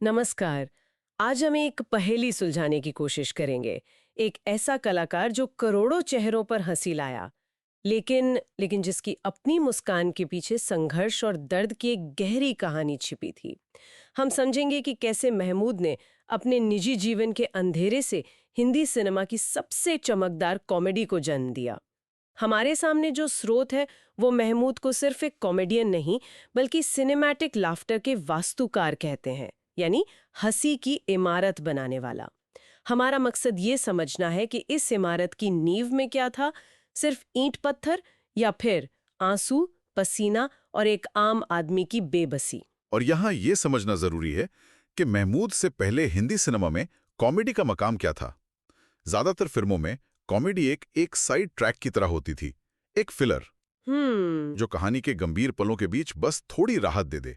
नमस्कार। आज हम एक पहेली सुलझाने की कोशिश करेंगे। एक ऐसा कलाकार जो करोड़ों चेहरों पर हंसी लाया, लेकिन जिसकी अपनी मुस्कान के पीछे संघर्ष और दर्द की एक गहरी कहानी छिपी थी। हम समझेंगे कि कैसे महमूद ने अपने निजी जीवन के अंधेरे से हिंदी सिनेमा की सबसे चमकदार कॉमेडी को जन्म दिया। हमारे सामने जो स्रोत है वो महमूद को सिर्फ एक कॉमेडियन नहीं बल्कि सिनेमैटिक लाफ्टर के वास्तुकार कहते हैं, यानी हंसी की इमारत बनाने वाला। हमारा मकसद ये समझना है कि इस इमारत की नींव में क्या था, सिर्फ ईंट पत्थर या फिर आंसू, पसीना और एक आम आदमी की बेबसी। और यहाँ ये समझना जरूरी है कि महमूद से पहले हिंदी सिनेमा में कॉमेडी का मकाम क्या था। ज्यादातर फिल्मों में कॉमेडी एक साइड ट्रैक की तरह होती थी, एक फिलर जो कहानी के गंभीर पलों के बीच बस थोड़ी राहत दे दे।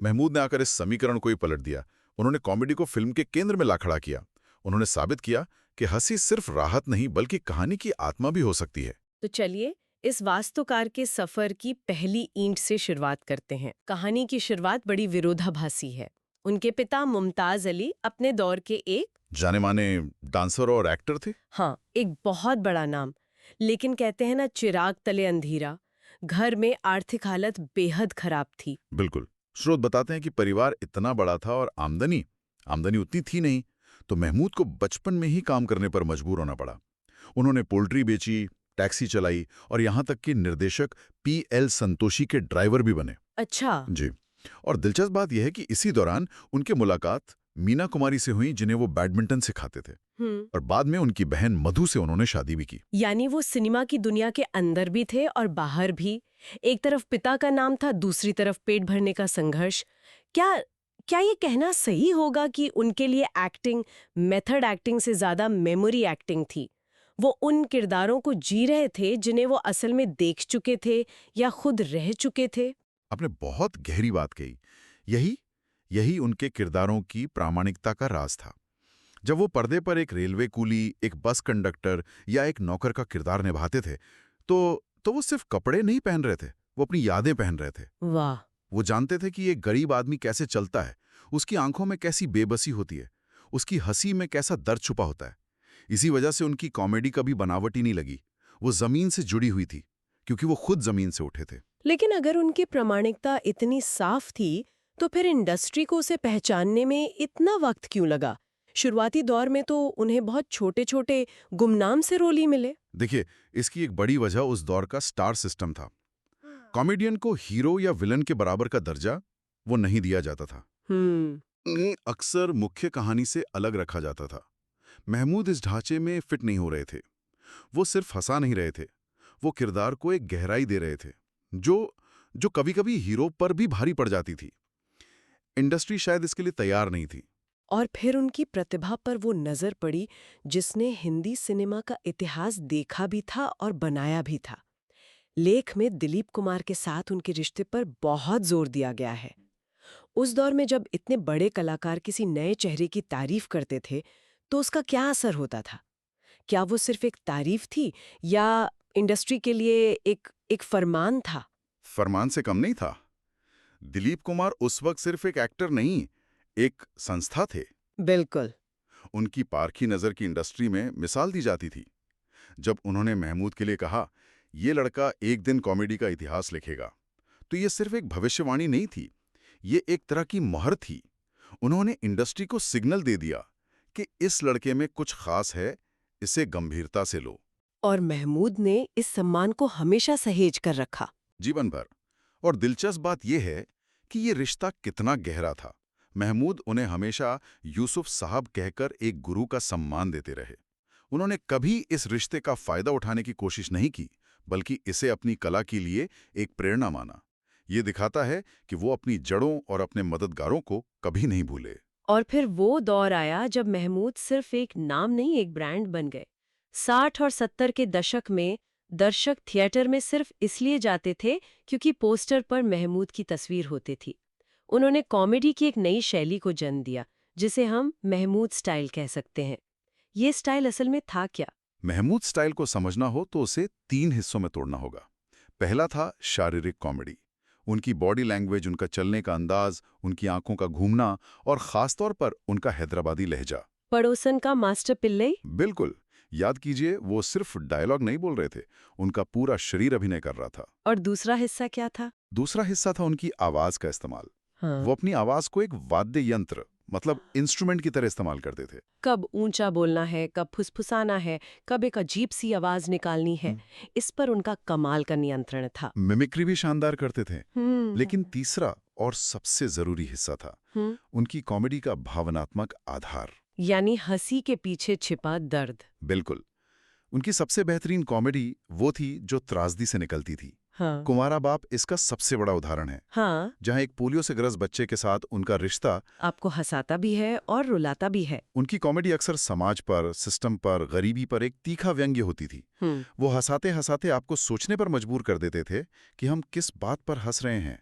महमूद ने आकर इस समीकरण को ही पलट दिया। उन्होंने कॉमेडी को फिल्म के केंद्र में ला खड़ा किया। उन्होंने साबित किया कि हंसी सिर्फ राहत नहीं बल्कि कहानी की आत्मा भी हो सकती है। तो चलिए इस वास्तुकार के सफर की पहली ईंट से शुरुआत करते हैं। कहानी की शुरुआत बड़ी विरोधाभासी है। उनके पिता मुमताज अली अपने दौर के एक जाने माने डांसर और एक्टर थे। हाँ, एक बहुत बड़ा नाम। लेकिन कहते हैं ना, चिराग तले अंधेरा। घर में आर्थिक हालत बेहद खराब थी। बिल्कुल। स्रोत बताते हैं कि परिवार इतना बड़ा था और आमदनी आमदनी उतनी थी नहीं, तो महमूद को बचपन में ही काम करने पर मजबूर होना पड़ा। उन्होंने पोल्ट्री बेची, टैक्सी चलाई और यहाँ तक कि निर्देशक पीएल संतोषी के ड्राइवर भी बने। अच्छा। जी। और दिलचस्प बात यह है कि इसी दौरान उनके मुलाकात मीना कुमारी से हुई, जिन्हें वो बैडमिंटन सिखाते थे। और बाद में उनकी बहन मधु से उन्होंने शादी भी की। यानी वो सिनेमा की दुनिया के अंदर भी थे और बाहर भी। एक तरफ पिता का नाम था, दूसरी तरफ पेट भरने का संघर्ष। क्या क्या ये कहना सही होगा कि उनके लिए एक्टिंग मेथड एक्टिंग से ज्यादा मेमोरी एक्टिंग थी? वो उन किरदारों को जी रहे थे जिन्हें वो असल में देख चुके थे या खुद रह चुके थे। आपने बहुत गहरी बात कही। यही यही उनके किरदारों की प्रामाणिकता का राज था। जब वो पर्दे पर एक रेलवे कूली, एक बस कंडक्टर या एक नौकर का किरदार निभाते थे, तो वो सिर्फ कपड़े नहीं पहन रहे थे, वो अपनी यादें पहन रहे थे। वाह। वो जानते थे कि ये गरीब आदमी कैसे चलता है, उसकी आंखों में कैसी बेबसी होती है, उसकी हंसी में कैसा दर्द छुपा होता है। इसी वजह से उनकी कॉमेडी कभी बनावटी नहीं लगी। वो जमीन से जुड़ी हुई थी, क्योंकि वो खुद जमीन से उठे थे। लेकिन अगर उनकी प्रामाणिकता इतनी साफ थी, तो फिर इंडस्ट्री को उसे पहचानने में इतना वक्त क्यों लगा? शुरुआती दौर में तो उन्हें बहुत छोटे-छोटे गुमनाम से रोल ही मिले। देखिए, इसकी एक बड़ी वजह उस दौर का स्टार सिस्टम था। कॉमेडियन को हीरो या विलन के बराबर का दर्जा वो नहीं दिया जाता था। उन्हें अक्सर मुख्य कहानी से अलग रखा जाता था। महमूद इस ढांचे में फिट नहीं हो रहे थे। वो सिर्फ हंसा नहीं रहे थे, वो किरदार को एक गहराई दे रहे थे, जो जो कभी-कभी हीरो पर भी भारी पड़ जाती थी। इंडस्ट्री शायद इसके लिए तैयार नहीं थी। और फिर उनकी प्रतिभा पर वो नजर पड़ी जिसने हिंदी सिनेमा का इतिहास देखा भी था और बनाया भी था। लेख में दिलीप कुमार के साथ उनके रिश्ते पर बहुत जोर दिया गया है। उस दौर में जब इतने बड़े कलाकार किसी नए चेहरे की तारीफ करते थे, तो उसका क्या असर होता था? क्या वो सिर्फ एक तारीफ थी या इंडस्ट्री के लिए एक फरमान था? फरमान से कम नहीं था। दिलीप कुमार उस वक्त सिर्फ एक एक्टर नहीं, एक संस्था थे। बिल्कुल। उनकी पारखी नज़र की इंडस्ट्री में मिसाल दी जाती थी। जब उन्होंने महमूद के लिए कहा, ये लड़का एक दिन कॉमेडी का इतिहास लिखेगा, तो ये सिर्फ एक भविष्यवाणी नहीं थी, ये एक तरह की मोहर थी। उन्होंने इंडस्ट्री को सिग्नल दे दिया कि इस लड़के में कुछ खास है, इसे गंभीरता से लो। और महमूद ने इस सम्मान को हमेशा सहेज कर रखा। जीवन भर। और दिलचस्प बात यह है कि ये रिश्ता कितना गहरा था। महमूद उन्हें हमेशा यूसुफ साहब कहकर एक गुरु का सम्मान देते रहे। उन्होंने कभी इस रिश्ते का फायदा उठाने की कोशिश नहीं की, बल्कि इसे अपनी कला के लिए एक प्रेरणा माना। ये दिखाता है कि वो अपनी जड़ों और अपने मददगारों को कभी नहीं भूले। और फिर वो दौर आया जब महमूद सिर्फ एक नाम नहीं, एक ब्रांड बन गए। 60 और 70 के दशक में दर्शक थिएटर में सिर्फ इसलिए जाते थे क्योंकि पोस्टर पर महमूद की तस्वीर होती थी। उन्होंने कॉमेडी की एक नई शैली को जन्म दिया, जिसे हम महमूद स्टाइल कह सकते हैं। ये स्टाइल असल में था क्या? महमूद स्टाइल को समझना हो तो उसे 3 हिस्सों में तोड़ना होगा। पहला था शारीरिक कॉमेडी। उनकी बॉडी लैंग्वेज, उनका चलने का अंदाज, उनकी आंखों का घूमना और खासतौर पर उनका हैदराबादी लहजा। पड़ोसन का मास्टर पिल्लई। बिल्कुल। याद कीजिए, वो सिर्फ डायलॉग नहीं बोल रहे थे, उनका पूरा शरीर अभिनय कर रहा था। और दूसरा हिस्सा क्या था? दूसरा हिस्सा था उनकी आवाज का इस्तेमाल। हाँ। वो अपनी आवाज को एक वाद्य यंत्र, मतलब इंस्ट्रूमेंट की तरह इस्तेमाल करते थे। कब ऊंचा बोलना है, कब फुसफुसाना है, कब एक अजीब सी आवाज निकालनी है, इस पर उनका कमाल का नियंत्रण था। मिमिक्री भी शानदार करते थे। हम्म। लेकिन तीसरा और सबसे जरूरी हिस्सा था उनकी कॉमेडी का भावनात्मक आधार। यानी हंसी के पीछे छिपा दर्द। बिल्कुल। उनकी सबसे बेहतरीन कॉमेडी वो थी जो त्रासदी से निकलती थी। हाँ। कुंवारा बाप इसका सबसे बड़ा उदाहरण है। हाँ। जहां एक पोलियो से ग्रस्त बच्चे के साथ उनका रिश्ता आपको हंसाता भी है और रुलाता भी है। उनकी कॉमेडी अक्सर समाज पर, सिस्टम पर, गरीबी पर एक तीखा व्यंग्य होती थी। वो हंसाते हंसाते आपको सोचने पर मजबूर कर देते थे कि हम किस बात पर हंस रहे हैं।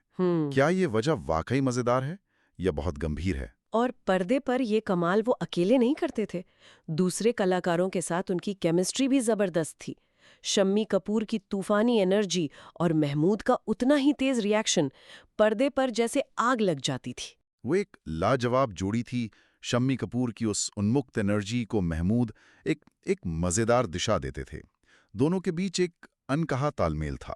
क्या ये वजह वाकई मजेदार है या बहुत गंभीर है? और पर्दे पर ये कमाल वो अकेले नहीं करते थे। दूसरे कलाकारों के साथ उनकी केमिस्ट्री भी जबरदस्त थी। शम्मी कपूर की तूफानी एनर्जी और महमूद का उतना ही तेज रिएक्शन पर्दे पर जैसे आग लग जाती थी। वो एक लाजवाब जोड़ी थी। शम्मी कपूर की उस उन्मुक्त एनर्जी को महमूद एक मजेदार दिशा देते थे। दोनों के बीच एक अनकहा तालमेल था,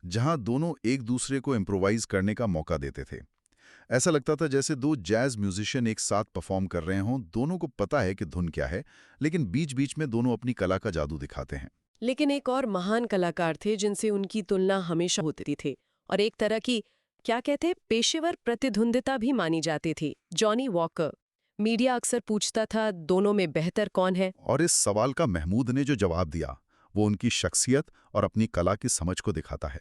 जहां दोनों एक दूसरे को इम्प्रोवाइज करने का मौका देते थे। ऐसा लगता था जैसे दो जैज म्यूजिशियन एक साथ परफॉर्म कर रहे हों। दोनों को पता है कि धुन क्या है, लेकिन बीच बीच में दोनों अपनी कला का जादू दिखाते हैं। लेकिन एक और महान कलाकार थे जिनसे उनकी तुलना हमेशा होती थी, और एक तरह की, क्या कहते, पेशेवर प्रतिद्वंदिता भी मानी जाती थी। Johnny walker. मीडिया अक्सर पूछता था दोनों में बेहतर कौन है, और इस सवाल का महमूद ने जो जवाब दिया वो उनकी शख्सियत और अपनी कला की समझ को दिखाता है।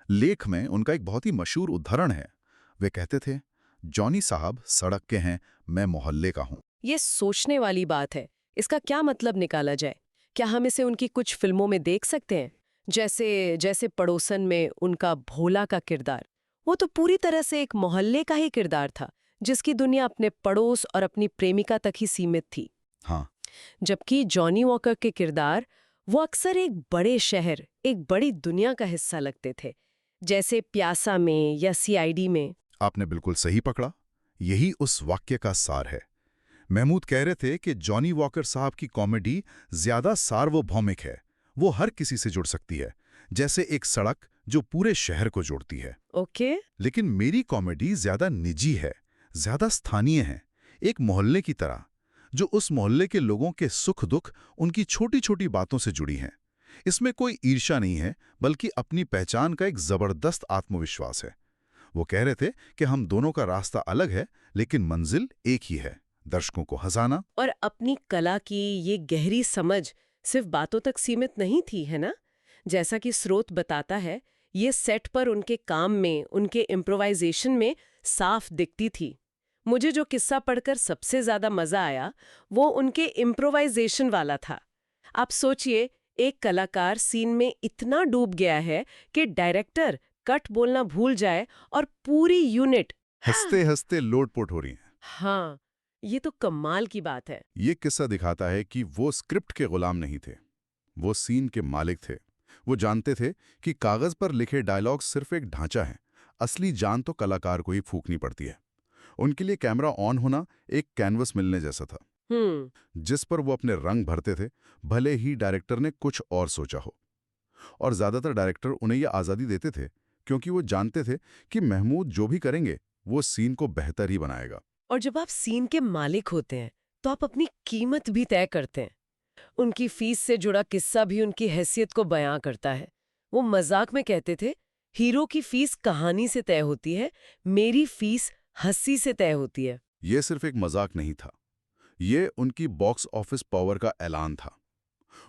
लेख में उनका एक बहुत ही मशहूर उदाहरण है। वे कहते थे, जॉनी साहब सड़क के हैं, मैं मोहल्ले का हूं। ये सोचने वाली बात है। इसका क्या मतलब निकाला जाए? क्या हम इसे उनकी कुछ फिल्मों में देख सकते हैं? जैसे पड़ोसन में उनका भोला का किरदार, वो तो पूरी तरह से एक मोहल्ले का ही किरदार था, जिसकी दुनिया अपने पड़ोस और अपनी प्रेमिका तक ही सीमित थी। हाँ। जबकि जॉनी वॉकर के किरदार, वो अक्सर एक बड़े शहर, एक बड़ी दुनिया का हिस्सा लगते थे, जैसे प्यासा में या सीआईडी में। आपने बिल्कुल सही पकड़ा। यही उस वाक्य का सार है। महमूद कह रहे थे कि जॉनी वॉकर साहब की कॉमेडी ज्यादा सार्वभौमिक है। वो हर किसी से जुड़ सकती है, जैसे एक सड़क जो पूरे शहर को जोड़ती है। ओके। लेकिन मेरी कॉमेडी ज्यादा निजी है, ज्यादा स्थानीय है, एक मोहल्ले की तरह, जो उस मोहल्ले के लोगों के सुख दुख, उनकी छोटी छोटी बातों से जुड़ी हैं। इसमें कोई ईर्ष्या नहीं है, बल्कि अपनी पहचान का एक जबरदस्त आत्मविश्वास है। वो कह रहे थे कि हम दोनों का रास्ता अलग है, लेकिन मंजिल एक ही है, दर्शकों को हंसाना। और अपनी कला की ये गहरी समझ सिर्फ बातों तक सीमित नहीं थी, है ना? जैसा कि स्रोत बताता है, ये सेट पर उनके काम में, उनके इम्प्रोवाइजेशन में साफ दिखती थी। मुझे जो किस्सा पढ़कर सबसे ज्यादा मजा आया, वो उनके इम्प्रोवाइजेशन वाला था। आप सोचिए, एक कलाकार सीन में इतना डूब गया है कि डायरेक्टर कट बोलना भूल जाए और पूरी यूनिट हंसते हंसते लोटपोट हो रही हैं। हाँ, ये तो कमाल की बात है। ये किस्सा दिखाता है कि वो स्क्रिप्ट के गुलाम नहीं थे, वो सीन के मालिक थे। वो जानते थे कि कागज पर लिखे डायलॉग सिर्फ एक ढांचा है, असली जान तो कलाकार को ही फूंकनी पड़ती है। उनके लिए कैमरा ऑन होना एक कैनवस मिलने जैसा था, जिस पर वो अपने रंग भरते थे, भले ही डायरेक्टर ने कुछ और सोचा हो। और ज्यादातर डायरेक्टर उन्हें यह आज़ादी देते थे, क्योंकि वो जानते थे कि महमूद जो भी करेंगे वो सीन को बेहतर ही बनाएगा। और जब आप सीन के मालिक होते हैं, तो आप अपनी कीमत भी तय करते हैं। उनकी फीस से जुड़ा किस्सा भी उनकी हैसियत को बयां करता है। वो मजाक में कहते थे, हीरो की फीस कहानी से तय होती है, मेरी फीस हंसी से तय होती है। ये सिर्फ एक मजाक नहीं था, ये उनकी बॉक्स ऑफिस पावर का ऐलान था।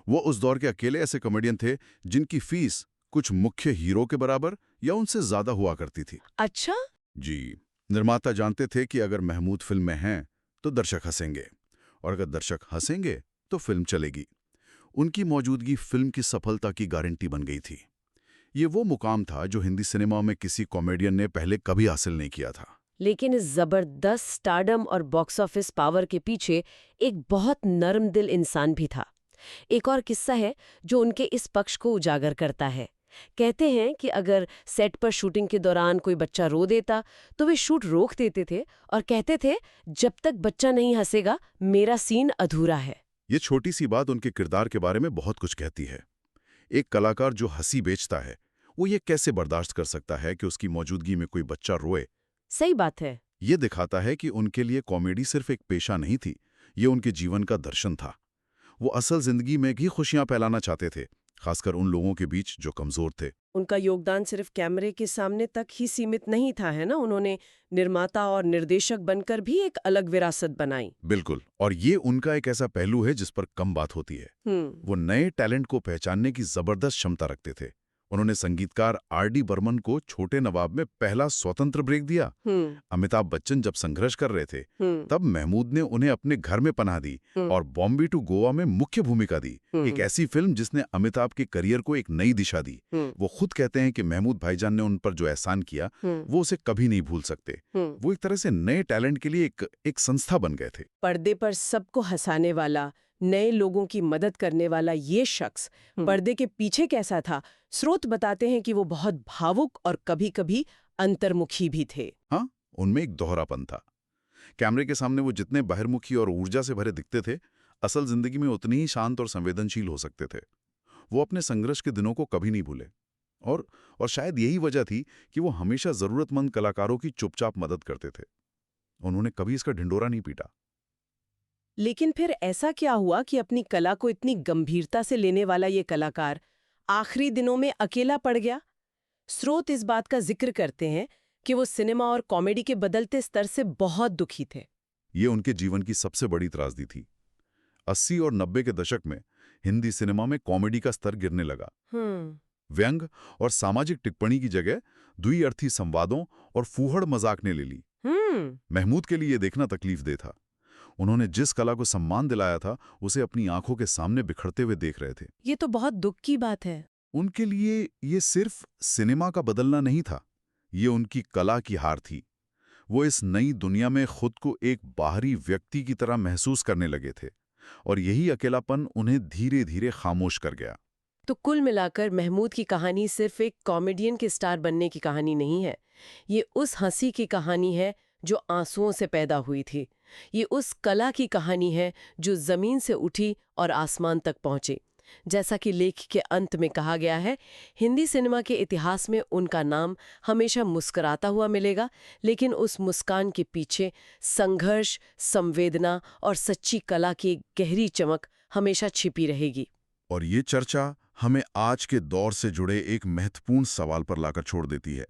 वो उस दौर के अकेले ऐसे कॉमेडियन थे जिनकी फीस कुछ मुख्य हीरो के बराबर या उनसे ज्यादा हुआ करती थी। अच्छा? जी। निर्माता जानते थे कि अगर महमूद फिल्म में हैं तो दर्शक हंसेंगे, और अगर दर्शक हंसेंगे तो फिल्म चलेगी। उनकी मौजूदगी फिल्म की सफलता की गारंटी बन गई थी। ये वो मुकाम था जो हिंदी सिनेमा में किसी कॉमेडियन ने पहले कभी हासिल नहीं किया था। लेकिन इस जबरदस्त स्टारडम और बॉक्स ऑफिस पावर के पीछे एक बहुत नरम दिल इंसान भी था। एक और किस्सा है जो उनके इस पक्ष को उजागर करता है। कहते हैं कि अगर सेट पर शूटिंग के दौरान कोई बच्चा रो देता तो वे शूट रोक देते थे और कहते थे जब तक बच्चा नहीं हंसेगा मेरा सीन अधूरा है। ये छोटी सी बात उनके किरदार के बारे में बहुत कुछ कहती है। एक कलाकार जो हंसी बेचता है, वो ये कैसे बर्दाश्त कर सकता है कि उसकी मौजूदगी में कोई बच्चा रोए? सही बात है। ये दिखाता है कि उनके लिए कॉमेडी सिर्फ एक पेशा नहीं थी, ये उनके जीवन का दर्शन था। वो असल जिंदगी में भी खुशियां फैलाना चाहते थे, खासकर उन लोगों के बीच जो कमजोर थे। उनका योगदान सिर्फ कैमरे के सामने तक ही सीमित नहीं था, है ना? उन्होंने निर्माता और निर्देशक बनकर भी एक अलग विरासत बनाई। बिल्कुल, और ये उनका एक ऐसा पहलू है जिस पर कम बात होती है। वो नए टैलेंट को पहचानने की जबरदस्त क्षमता रखते थे। उन्होंने संगीतकार आर.डी. बर्मन को छोटे नवाब में पहला स्वतंत्र ब्रेक दिया। अमिताभ बच्चन जब संघर्ष कर रहे थे, तब महमूद ने उन्हें अपने घर में पनाह दी और बॉम्बे टू गोवा में मुख्य भूमिका दी। एक ऐसी फिल्म जिसने अमिताभ के करियर को एक नई दिशा दी। वो खुद कहते हैं कि महमूद भाईजान ने उन पर जो एहसान किया, वो उसे कभी नहीं भूल सकते। वो एक तरह से नए टैलेंट के लिए एक संस्था बन गए थे। पर्दे पर सबको हंसाने वाला, नए लोगों की मदद करने वाला ये शख्स पर्दे के पीछे कैसा था? स्रोत बताते हैं कि वो बहुत भावुक और कभी-कभी अंतर्मुखी भी थे। हाँ, उनमें एक दोहरापन था। कैमरे के सामने वो जितने बहिर्मुखी और ऊर्जा से भरे दिखते थे, असल जिंदगी में उतनी ही शांत और संवेदनशील हो सकते थे। वो अपने संघर्ष के दिनों को कभी नहीं भूले और शायद यही वजह थी कि वो हमेशा जरूरतमंद कलाकारों की चुपचाप मदद करते थे। उन्होंने कभी इसका ढिंढोरा नहीं पीटा। लेकिन फिर ऐसा क्या हुआ कि अपनी कला को इतनी गंभीरता से लेने वाला ये कलाकार आखिरी दिनों में अकेला पड़ गया? स्रोत इस बात का जिक्र करते हैं कि वो सिनेमा और कॉमेडी के बदलते स्तर से बहुत दुखी थे। ये उनके जीवन की सबसे बड़ी त्रासदी थी। 80 और 90 के दशक में हिंदी सिनेमा में कॉमेडी का स्तर गिरने लगा। व्यंग और सामाजिक टिप्पणी की जगह द्विअर्थी संवादों और फूहड़ मजाक ने ले ली। महमूद के लिए ये देखना तकलीफदेह था। उन्होंने जिस कला को सम्मान दिलाया था, उसे अपनी आंखों के सामने बिखरते हुए देख रहे थे। ये तो बहुत दुख की बात है। उनके लिए ये सिर्फ सिनेमा का बदलना नहीं था, ये उनकी कला की हार थी। वो इस नई दुनिया में खुद को एक बाहरी व्यक्ति की तरह महसूस करने लगे थे और यही अकेलापन उन्हें धीरे धीरे खामोश कर गया। तो कुल मिलाकर महमूद की कहानी सिर्फ एक कॉमेडियन के स्टार बनने की कहानी नहीं है। ये उस हंसी की कहानी है जो आंसुओं से पैदा हुई थी। ये उस कला की कहानी है जो जमीन से उठी और आसमान तक पहुंची। जैसा कि लेख के अंत में कहा गया है, हिंदी सिनेमा के इतिहास में उनका नाम हमेशा मुस्कुराता हुआ मिलेगा, लेकिन उस मुस्कान के पीछे संघर्ष, संवेदना और सच्ची कला की गहरी चमक हमेशा छिपी रहेगी। और ये चर्चा हमें आज के दौर से जुड़े एक महत्वपूर्ण सवाल पर लाकर छोड़ देती है।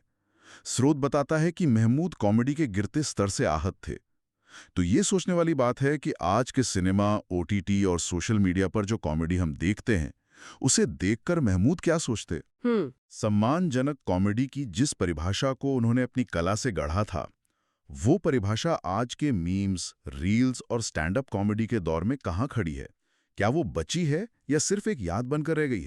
स्रोत बताता है कि महमूद कॉमेडी के गिरते स्तर से आहत थे। तो ये सोचने वाली बात है कि आज के सिनेमा, ओटीटी और सोशल मीडिया पर जो कॉमेडी हम देखते हैं, उसे देखकर महमूद क्या सोचते? सम्मानजनक कॉमेडी की जिस परिभाषा को उन्होंने अपनी कला से गढ़ा था, वो परिभाषा आज के मीम्स, रील्स और स्टैंड अप कॉमेडी के दौर में कहाँ खड़ी है? क्या वो बची है या सिर्फ एक याद बनकर रह गई है?